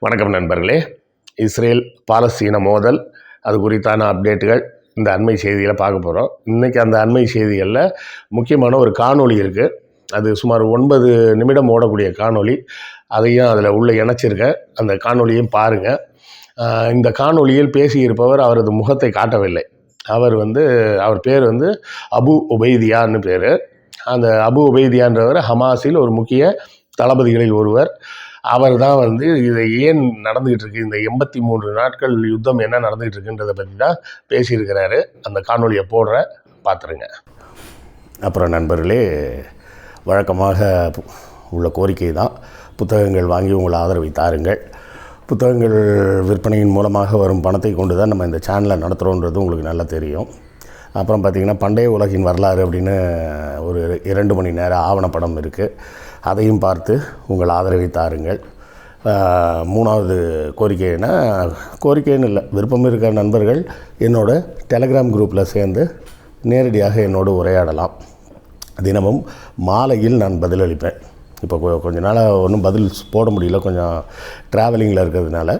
வணக்கம் நண்பர்களே. இஸ்ரேல் பாலஸ்தீன மோதல் அது குறித்தான அப்டேட்டுகள் இந்த அண்மை செய்தியில் பார்க்க போகிறோம். இன்றைக்கி அந்த அண்மை செய்திகளில் முக்கியமான ஒரு காணொளி இருக்குது. அது சுமார் 9 நிமிடம் ஓடக்கூடிய காணொளி. அதையும் அதில் உள்ள இணைச்சிருக்கேன். அந்த காணொளியும் பாருங்கள். இந்த காணொளியில் பேசியிருப்பவர் அவரது முகத்தை காட்டவில்லை. அவர் பேர் அபு உபைதியான்னு பேர். அந்த அபு உபைதியான்றவர் ஹமாஸில் ஒரு முக்கிய தளபதிகளில் ஒருவர். அவர் தான் இதை ஏன் நடந்துகிட்டு இருக்கு, இந்த 83 நாட்கள் யுத்தம் என்ன நடந்துகிட்டு இருக்குன்றதை பற்றி தான் பேசியிருக்கிறாரு. அந்த காணொலியை பார்த்துருங்க. அப்புறம் நண்பர்களே, வழக்கமாக உள்ள கோரிக்கை தான், புத்தகங்கள் வாங்கி உங்கள் ஆதரவை தாருங்கள். புத்தகங்கள் விற்பனையின் மூலமாக வரும் பணத்தை கொண்டு தான் நம்ம இந்த சேனலை நடத்துகிறோன்றது உங்களுக்கு நல்லா தெரியும். அப்புறம் பார்த்திங்கன்னா, பண்டைய உலகின் வரலாறு அப்படின்னு ஒரு 2 மணி நேர ஆவணப்படம் இருக்குது. அதையும் பார்த்து உங்கள் ஆதரவை தாருங்கள். 3வது கோரிக்கைன்னு இல்லை, விருப்பம் இருக்கிற நண்பர்கள் என்னோட டெலகிராம் குரூப்பில் சேர்ந்து நேரடியாக என்னோடு உரையாடலாம். தினமும் மாலையில் நான் பதிலளிப்பேன். இப்போ கொஞ்ச நாளாக ஒன்றும் பதில் போட முடியல, கொஞ்சம் ட்ராவலிங்கில் இருக்கிறதுனால.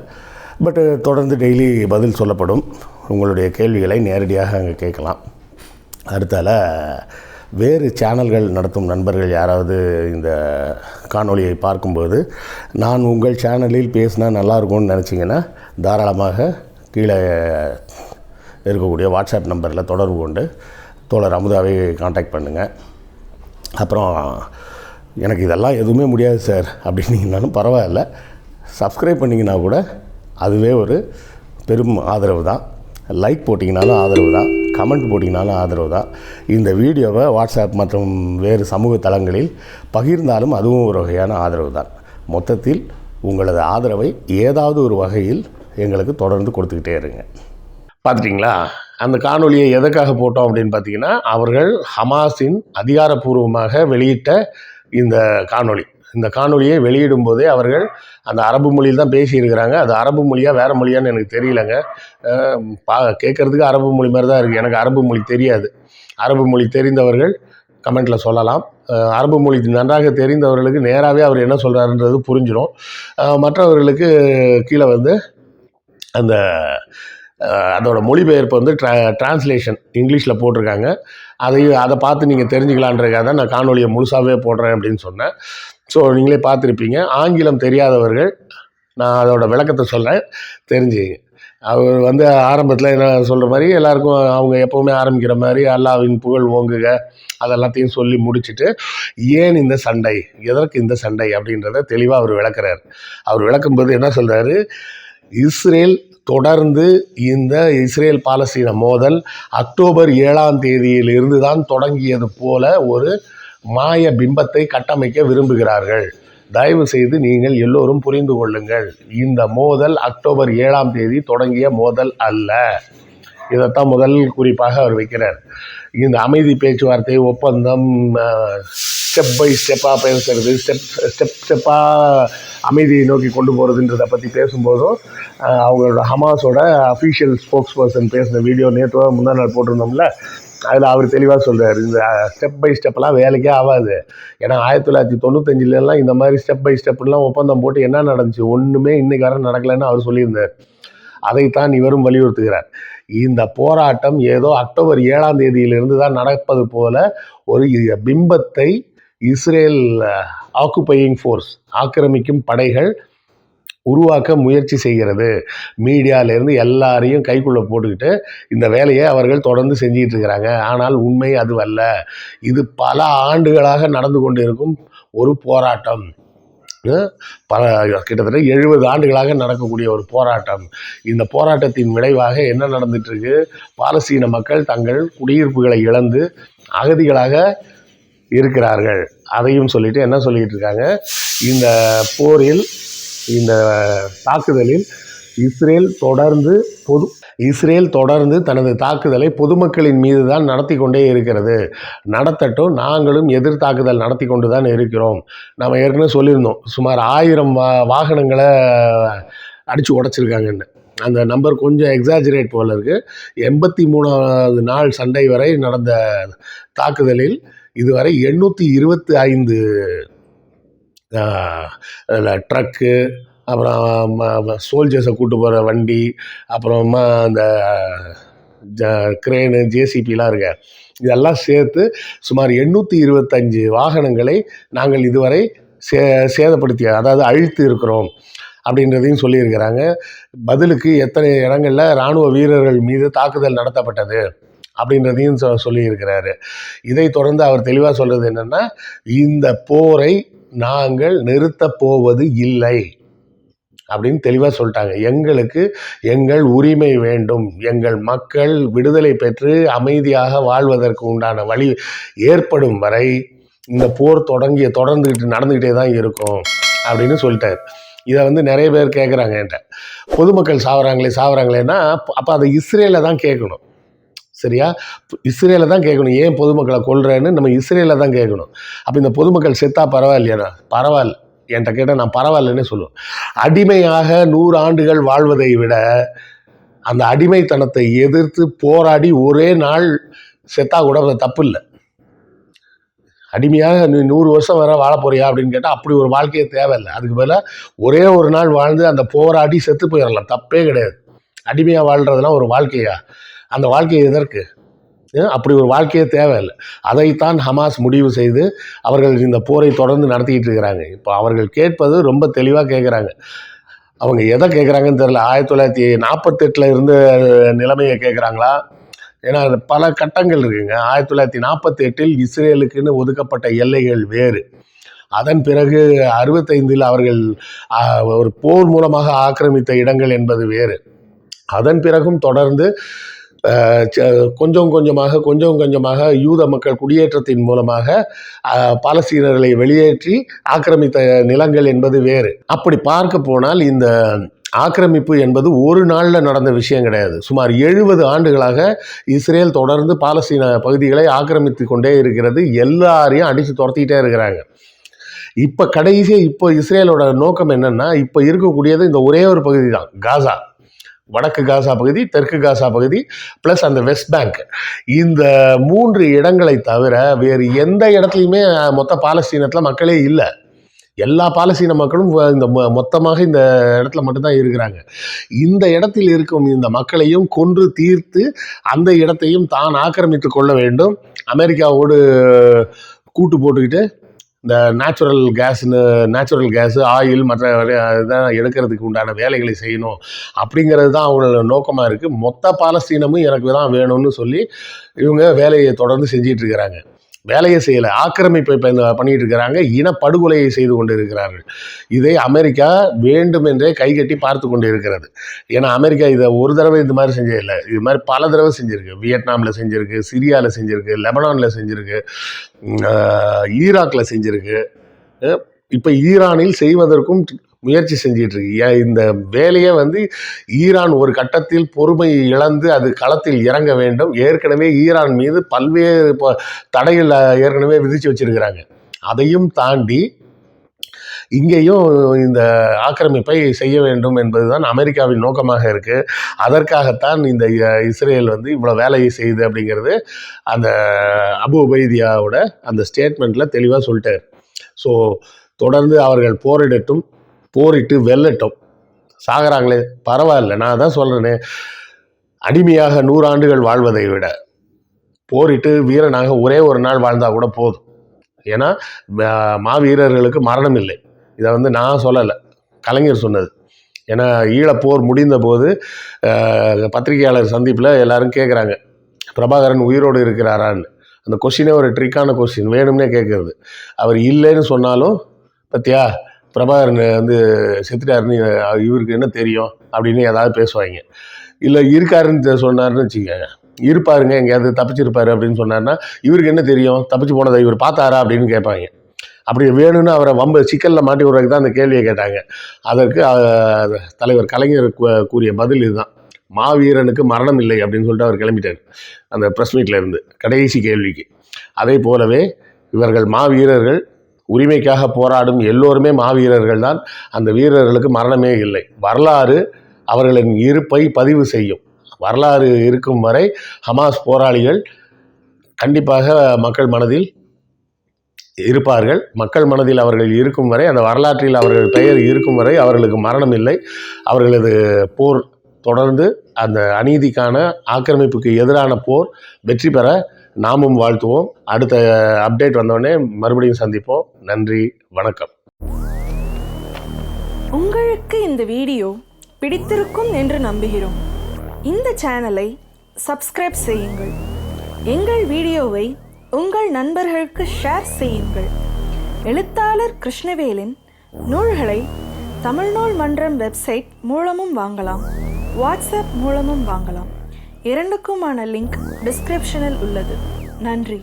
பட்டு தொடர்ந்து டெய்லி பதில் சொல்லப்படும். உங்களுடைய கேள்விகளை நேரடியாக அங்கே கேட்கலாம். அடுத்தால வேறு சேனல்கள் நடத்தும் நண்பர்கள் யாராவது இந்த காணொளியை பார்க்கும்போது நான் உங்கள் சேனலில் பேசினா நல்லாயிருக்கும்னு நினச்சிங்கன்னா தாராளமாக கீழே இருக்கக்கூடிய வாட்ஸ்அப் நம்பரில் தொடர்பு கொண்டு தோழர் அமுதாவை காண்டாக்ட் பண்ணுங்கள். அப்புறம் எனக்கு இதெல்லாம் எதுவுமே முடியாது சார் அப்படின்னீங்கனாலும் பரவாயில்ல, சப்ஸ்கிரைப் பண்ணிங்கன்னா கூட அதுவே ஒரு பெரும் ஆதரவு தான். லைக் போட்டிங்கனாலும் ஆதரவு தான், கமெண்ட் போட்டிங்கனாலும் ஆதரவு தான். இந்த வீடியோவை வாட்ஸ்அப் மற்றும் வேறு சமூக தளங்களில் பகிர்ந்தாலும் அதுவும் ஒரு வகையான ஆதரவு தான். மொத்தத்தில் உங்களது ஆதரவை ஏதாவது ஒரு வகையில் எங்களுக்கு தொடர்ந்து கொடுத்துக்கிட்டே இருங்க. பார்த்துட்டிங்களா? அந்த காணொலியை எதற்காக போட்டோம் அப்படின்னு பார்த்தீங்கன்னா, அவர்கள் ஹமாஸின் அதிகாரப்பூர்வமாக வெளியிட்ட இந்த காணொலியை வெளியிடும் போதே அவர்கள் அந்த அரபு மொழியில் தான் பேசியிருக்கிறாங்க. அது அரபு மொழியாக வேறு மொழியான்னு எனக்கு தெரியலங்க. கேட்குறதுக்கு அரபு மொழி மாதிரி தான் இருக்குது. எனக்கு அரபு மொழி தெரியாது. அரபு மொழி தெரிந்தவர்கள் கமெண்ட்டில் சொல்லலாம். அரபு மொழி நன்றாக தெரிந்தவர்களுக்கு நேராகவே அவர் என்ன சொல்கிறாருன்றது புரிஞ்சிடும். மற்றவர்களுக்கு கீழே அந்த அதோட மொழிபெயர்ப்பு டிரான்ஸ்லேஷன் இங்கிலீஷில் போட்டிருக்காங்க. அதை பார்த்து நீங்கள் தெரிஞ்சுக்கலான்றதுக்காக தான் நான் காணொலியை முழுசாகவே போடுறேன் அப்படின்னு சொன்னேன். ஸோ நீங்களே பார்த்துருப்பீங்க. ஆங்கிலம் தெரியாதவர்கள் நான் அதோட விளக்கத்தை சொல்கிறேன், தெரிஞ்சுங்க. அவர் ஆரம்பத்தில் என்ன சொல்கிற மாதிரி எல்லாருக்கும் அவங்க எப்போவுமே ஆரம்பிக்கிற மாதிரி அல்லாஹ்வின் புகழ் ஓங்குக அதெல்லாத்தையும் சொல்லி முடிச்சுட்டு ஏன் இந்த சண்டை, எதற்கு இந்த சண்டை அப்படின்றத தெளிவாக அவர் விளக்குறார். அவர் விளக்கும்போது என்ன சொல்கிறாரு, இஸ்ரேல் தொடர்ந்து இந்த இஸ்ரேல் பாலஸ்தீன மோதல் அக்டோபர் 7ஆம் தேதியிலிருந்து தான் தொடங்கியது போல ஒரு மாய பிம்பத்தை கட்டமைக்க விரும்புகிறார்கள். தயவு செய்து நீங்கள் எல்லோரும் புரிந்து கொள்ளுங்கள், இந்த மோதல் அக்டோபர் 7ஆம் தேதி தொடங்கிய மோதல் அல்ல. இதைத்தான் முதல் குறிப்பாக அவர் வைக்கிறார். இந்த அமைதி பேச்சுவார்த்தை ஒப்பந்தம் ஸ்டெப் பை ஸ்டெப்பாக பேசுறது, ஸ்டெப்பாக அமைதியை நோக்கி கொண்டு போகிறதுன்றதை பற்றி பேசும்போதும் அவங்களோட ஹமாஸோட அஃபீஷியல் ஸ்போக்ஸ் பர்சன் பேசின வீடியோ நேற்று முந்தா நாள் போட்டிருந்தோம்ல, அதில் அவர் தெளிவாக சொல்கிறார், இந்த ஸ்டெப் பை ஸ்டெப்பெல்லாம் வேலைக்கே ஆகாது. ஏன்னா 1995 இந்த மாதிரி ஸ்டெப் பை ஸ்டெப்லாம் ஒப்பந்தம் போட்டு என்ன நடந்துச்சு, ஒன்றுமே இன்றைக்கு வர நடக்கலைன்னு அவர் சொல்லியிருந்தார். அதைத்தான் இவரும் வலியுறுத்துகிறார். இந்த போராட்டம் ஏதோ அக்டோபர் 7ஆம் தேதியிலிருந்து தான் நடப்பது போல ஒரு பிம்பத்தை இஸ்ரேல் ஆக்குபையிங் ஃபோர்ஸ், ஆக்கிரமிக்கும் படைகள் உருவாக்க முயற்சி செய்கிறது. மீடியாவிலேருந்து எல்லாரையும் கைக்குள்ளே போட்டுக்கிட்டு இந்த வேலையை அவர்கள் தொடர்ந்து செஞ்சிகிட்டு இருக்கிறாங்க. ஆனால் உண்மை அதுவல்ல. இது பல ஆண்டுகளாக நடந்து கொண்டு இருக்கும் ஒரு போராட்டம். கிட்டத்தட்ட 70 ஆண்டுகளாக நடக்கக்கூடிய ஒரு போராட்டம். இந்த போராட்டத்தின் விளைவாக என்ன நடந்துட்டுருக்கு, பாலஸ்தீன மக்கள் தங்கள் குடியிருப்புகளை இழந்து அகதிகளாக இருக்கிறார்கள். அதையும் சொல்லிட்டு என்ன சொல்லிகிட்டு இருக்காங்க, இந்த போரில், இந்த தாக்குதலில் இஸ்ரேல் தொடர்ந்து தனது தாக்குதலை பொதுமக்களின் மீது தான் நடத்தி கொண்டே இருக்கிறது. நடத்தட்டும், நாங்களும் எதிர் தாக்குதல் நடத்தி கொண்டு தான் இருக்கிறோம். நம்ம ஏற்கனவே சொல்லியிருந்தோம், சுமார் 1000 வாகனங்களை அடித்து உடைச்சிருக்காங்கன்னு. அந்த நம்பர் கொஞ்சம் எக்ஸாஜரேட் போல இருக்குது. 83வது நாள் சண்டை வரை நடந்த தாக்குதலில் இதுவரை 825 ட்ரக்கு, அப்புறம் சோல்ஜர்ஸை கூட்டு போகிற வண்டி, அப்புறமா அந்த கிரேனு, ஜேசிபிலாம் இருக்க, இதெல்லாம் சேர்த்து சுமார் 825 வாகனங்களை நாங்கள் இதுவரை சேதப்படுத்தி, அதாவது அழித்து இருக்கிறோம் அப்படின்றதையும் சொல்லியிருக்கிறாங்க. பதிலுக்கு எத்தனை இடங்களில் இராணுவ வீரர்கள் மீது தாக்குதல் நடத்தப்பட்டது அப்படின்றதையும் சொல்லியிருக்கிறாரு. இதை தொடர்ந்து அவர் தெளிவாக சொல்கிறது என்னென்னா, இந்த போரை நாங்கள் நிறுத்தப் போவது இல்லை அப்படின்னு தெளிவாக சொல்லிட்டாங்க. எங்களுக்கு எங்கள் உரிமை வேண்டும், எங்கள் மக்கள் விடுதலை பெற்று அமைதியாக வாழ்வதற்கு உண்டான வழி ஏற்படும் வரை இந்த போர் தொடர்ந்துக்கிட்டு நடந்துக்கிட்டே தான் இருக்கும் அப்படின்னு சொல்லிட்டார். இதை நிறைய பேர் கேட்குறாங்க என்கிட்ட, பொதுமக்கள் சாவறாங்களேன்னா அப்போ அதை இஸ்ரேலை தான் கேட்கணும். சரியா? இஸ்ரேலை தான் கேட்கணும், ஏன் பொதுமக்களை கொல்றேன்னு நம்ம இஸ்ரேலை தான் கேட்கணும். அப்போ இந்த பொதுமக்கள் செத்தா பரவாயில்லையா? பரவாயில்ல, என்கிட்ட கேட்டால் நான் பரவாயில்லன்னு சொல்லுவேன். அடிமையாக 100 ஆண்டுகள் வாழ்வதை விட அந்த அடிமைத்தனத்தை எதிர்த்து போராடி ஒரே நாள் செத்தா கூட தப்பு இல்லை. அடிமையாக நீ 100 வருஷம் வர வாழ போறியா அப்படின்னு கேட்டால் அப்படி ஒரு வாழ்க்கையே தேவையில்லை. அதுக்கு பதிலாக ஒரே ஒரு நாள் வாழ்ந்து அந்த போராடி செத்து போயிடலாம், தப்பே கிடையாது. அடிமையாக வாழ்கிறதுலாம் ஒரு வாழ்க்கையா? அந்த வாழ்க்கையை எதற்கு? அப்படி ஒரு வாழ்க்கையே தேவையில்லை. அதைத்தான் ஹமாஸ் முடிவு செய்து அவர்கள் இந்த போரை தொடர்ந்து நடத்திக்கிட்டு இருக்கிறாங்க. இப்போ அவர்கள் கேட்பது ரொம்ப தெளிவாக கேட்குறாங்க. அவங்க எதை கேட்குறாங்கன்னு தெரியல. 1948 இருந்த நிலைமையை கேட்குறாங்களா? ஏன்னா பல கட்டங்கள் இருக்குங்க. 1948 இஸ்ரேலுக்குன்னு ஒதுக்கப்பட்ட எல்லைகள் வேறு. அதன் பிறகு 65 அவர்கள் ஒரு போர் மூலமாக ஆக்கிரமித்த இடங்கள் என்பது வேறு. அதன் பிறகும் தொடர்ந்து கொஞ்சம் கொஞ்சமாக யூத மக்கள் குடியேற்றத்தின் மூலமாக பாலஸ்தீனர்களை வெளியேற்றி ஆக்கிரமித்த நிலங்கள் என்பது வேறு. அப்படி பார்க்க போனால் இந்த ஆக்கிரமிப்பு என்பது ஒரு நாளில் நடந்த விஷயம் கிடையாது. சுமார் 70 ஆண்டுகளாக இஸ்ரேல் தொடர்ந்து பாலஸ்தீன பகுதிகளை ஆக்கிரமித்து கொண்டே இருக்கிறது. எல்லாரையும் அடித்து துரத்திக்கிட்டே இருக்கிறாங்க. இப்போ இஸ்ரேலோட நோக்கம் என்னன்னா, இப்போ இருக்கக்கூடியது இந்த ஒரே ஒரு பகுதி தான், காசா. வடக்கு காசா பகுதி, தெற்கு காசா பகுதி, ப்ளஸ் அந்த வெஸ்ட் பேங்க். இந்த 3 இடங்களை தவிர வேறு எந்த இடத்துலையுமே மொத்த பாலஸ்தீனத்தில் மக்களே இல்லை. எல்லா பாலஸ்தீன மக்களும் இந்த மொத்தமாக இந்த இடத்துல மட்டும்தான் இருக்கிறாங்க. இந்த இடத்தில் இருக்கும் இந்த மக்களையும் கொன்று தீர்த்து அந்த இடத்தையும் தான் ஆக்கிரமித்து கொள்ள வேண்டும். அமெரிக்காவோடு கூட்டு போட்டுக்கிட்டு இந்த நேச்சுரல் கேஸு, ஆயில், மற்ற இதான் எடுக்கிறதுக்கு உண்டான வேலைகளை செய்யணும் அப்படிங்கிறது தான் அவங்களோட நோக்கமாக இருக்குது. மொத்த பாலஸ்தீனமும் எனக்கு தான் வேணும்னு சொல்லி இவங்க வேலையை தொடர்ந்து செஞ்சிட்டு இருக்கிறாங்க. வேலையை செய்யலை, ஆக்கிரமிப்பை பண்ணிட்டு இருக்கிறாங்க, இனப்படுகொலையை செய்து கொண்டு இருக்கிறார்கள். இதை அமெரிக்கா வேண்டுமென்றே கைகட்டி பார்த்து கொண்டு இருக்கிறது. ஏன்னா அமெரிக்கா இதை ஒரு தடவை இந்த மாதிரி செஞ்சதில்லை, இது மாதிரி பல தடவை செஞ்சுருக்கு. வியட்நாமில் செஞ்சுருக்கு, சிரியாவில் செஞ்சுருக்கு, லெபனானில் செஞ்சுருக்கு, ஈராக்கில் செஞ்சுருக்கு, இப்போ ஈரானில் செய்வதற்கும் முயற்சி செஞ்சிட்டு இருக்கு. இந்த வேலையை ஈரான் ஒரு கட்டத்தில் பொறுமை இழந்து அது களத்தில் இறங்க வேண்டும். ஏற்கனவே ஈரான் மீது பல்வேறு தடைகள் ஏற்கனவே விதித்து வச்சிருக்கிறாங்க. அதையும் தாண்டி இங்கேயும் இந்த ஆக்கிரமிப்பை செய்ய வேண்டும் என்பதுதான் அமெரிக்காவின் நோக்கமாக இருக்குது. அதற்காகத்தான் இந்த இஸ்ரேல் இவ்வளோ வேலையை செய்யுது அப்படிங்கிறது அந்த அபு உபைதியாவோட அந்த ஸ்டேட்மெண்ட்டில் தெளிவாக சொல்லிட்டார். ஸோ தொடர்ந்து அவர்கள் போரிட்டு வெல்லட்டும். சாகிறாங்களே பரவாயில்ல, நான் தான் சொல்கிறேனே, அடிமையாக 100 ஆண்டுகள் வாழ்வதை விட போரிட்டு வீரனாக ஒரே ஒரு நாள் வாழ்ந்தால் கூட போதும். ஏன்னா மாவீரர்களுக்கு மரணம் இல்லை. இதை நான் சொல்லலை, கலைஞர் சொன்னது. ஏன்னா ஈழப்போர் முடிந்த போது பத்திரிகையாளர் சந்திப்பில் எல்லாரும் கேட்குறாங்க, பிரபாகரன் உயிரோடு இருக்கிறாரான்னு. அந்த கொஸ்டினே ஒரு ட்ரிக்கான கொஸ்டின், வேணும்னே கேட்குறது. அவர் இல்லைன்னு சொன்னாலும் பத்தியா பிரபாகரன் செத்துட்டாருன்னு இவருக்கு என்ன தெரியும் அப்படின்னு ஏதாவது பேசுவாங்க. இல்லை இருக்காருன்னு சொன்னார்னு வச்சுக்கோங்க, இருப்பாருங்க எங்கேயாவது தப்பிச்சிருப்பாரு அப்படின்னு சொன்னார்னா இவருக்கு என்ன தெரியும், தப்பிச்சு போனதை இவர் பார்த்தாரா அப்படின்னு கேட்பாங்க. அப்படி வேணும்னு அவரை சிக்கலில் மாட்டி விடுறதுக்கு தான் அந்த கேள்வியை கேட்டாங்க. அதற்கு தலைவர் கலைஞர் கூறிய பதில் இதுதான், மாவீரனுக்கு மரணம் இல்லை அப்படின்னு சொல்லிட்டு அவர் கிளம்பிட்டார் அந்த ப்ரெஸ் மீட்டில் இருந்து கடைசி கேள்விக்கு. அதே போலவே இவர்கள் மாவீரர்கள், உரிமைக்காக போராடும் எல்லோருமே மாவீரர்கள் தான். அந்த வீரர்களுக்கு மரணமே இல்லை. வரலாறு அவர்களின் இருப்பை பதிவு செய்யும். வரலாறு இருக்கும் வரை ஹமாஸ் போராளிகள் கண்டிப்பாக மக்கள் மனதில் இருப்பார்கள். மக்கள் மனதில் அவர்கள் இருக்கும் வரை, அந்த வரலாற்றில் அவர்கள் பெயர் இருக்கும் வரை அவர்களுக்கு மரணம் இல்லை. அவர்களது போர் தொடர்ந்து அந்த அநீதிக்கான ஆக்கிரமிப்புக்கு எதிரான போர் வெற்றி பெற நாமும் வாழ்த்துவோம். அடுத்த அப்டேட் வந்தோடனே மறுபடியும் சந்திப்போம். நன்றி, வணக்கம். உங்களுக்கு இந்த வீடியோ பிடித்திருக்கும் என்று நம்புகிறோம். இந்த சேனலை சப்ஸ்கிரைப் செய்யுங்கள். எங்கள் வீடியோவை உங்கள் நண்பர்களுக்கு ஷேர் செய்யுங்கள். எழுத்தாளர் கிருஷ்ணவேலின் நூல்களை தமிழ்நூல் மன்றம் வெப்சைட் மூலமும் வாங்கலாம், வாட்ஸ்அப் மூலமும் வாங்கலாம். இரண்டுக்குமான லிங்க் டிஸ்கிரிப்ஷனில் உள்ளது. நன்றி.